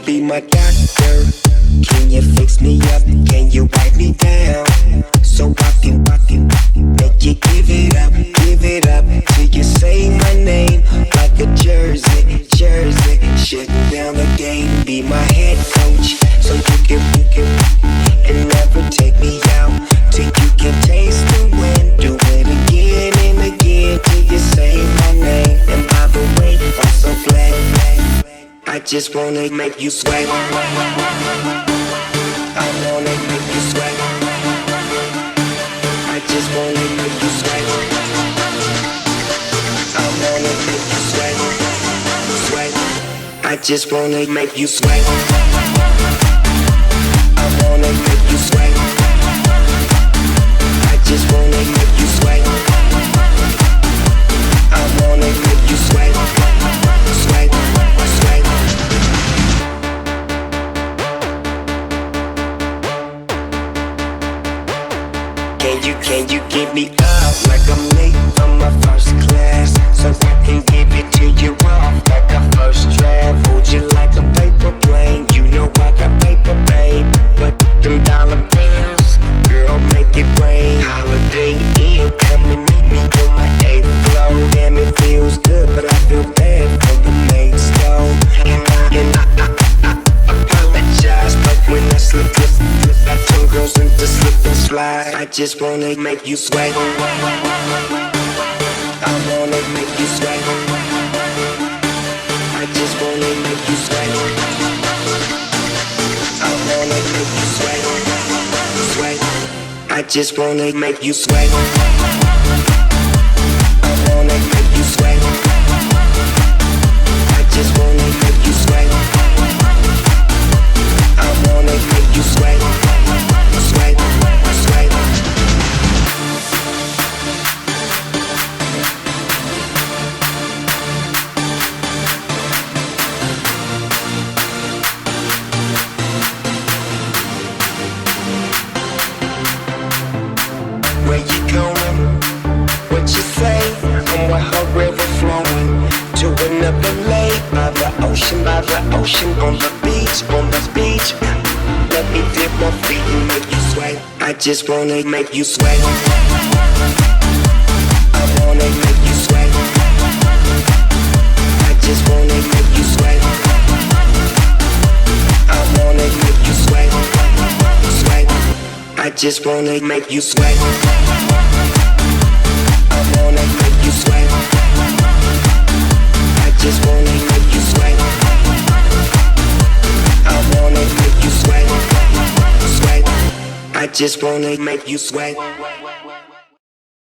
be my doctor? Can you fix me up? Can you wipe me down? So I can make you give it up till you say my name like a jersey. Shutting down the game, be my head coach, so you can and never take me out till you can taste the wind. Do it again and again till you say my name. And by the way, I'm so glad I just wanna make you sweat. I wanna make you sweat. I just wanna make you sweat. I wanna make you sweat. I just wanna make you sweat. I wanna make you sweat. I just wanna make you sweat. I wanna make you sweat. Sweat. Can you give me up like I'm late from my first class, so I can give it to you off like a first draft? Hold you like a paper plane, you know I got paper, babe. But them dollar bills, girl, make it rain. Holiday Inn, come and meet me on my 8th floor. Damn, it feels good, but I feel bad for the maid's though. And I apologize, but when I slip, I turn girls into slip and slide. I just wanna make you sweat. I wanna make you sweat. I just wanna make you sweat. I wanna make you sweat. I just wanna make you sweat. I wanna make you sweat. I just wanna make you sweat. I wanna make you sweat. Where you going? What you say? I'm with her river flowing to another lake by the ocean, on the beach. Let me dip my feet and make you sweat. I just wanna make you sweat. I wanna make you sweat. I just wanna make you sweat. I wanna make you sweat. I just wanna make you sweat. I wanna make you sweat. I just wanna make you sweat. I wanna make you sweat. I just wanna make you sweat.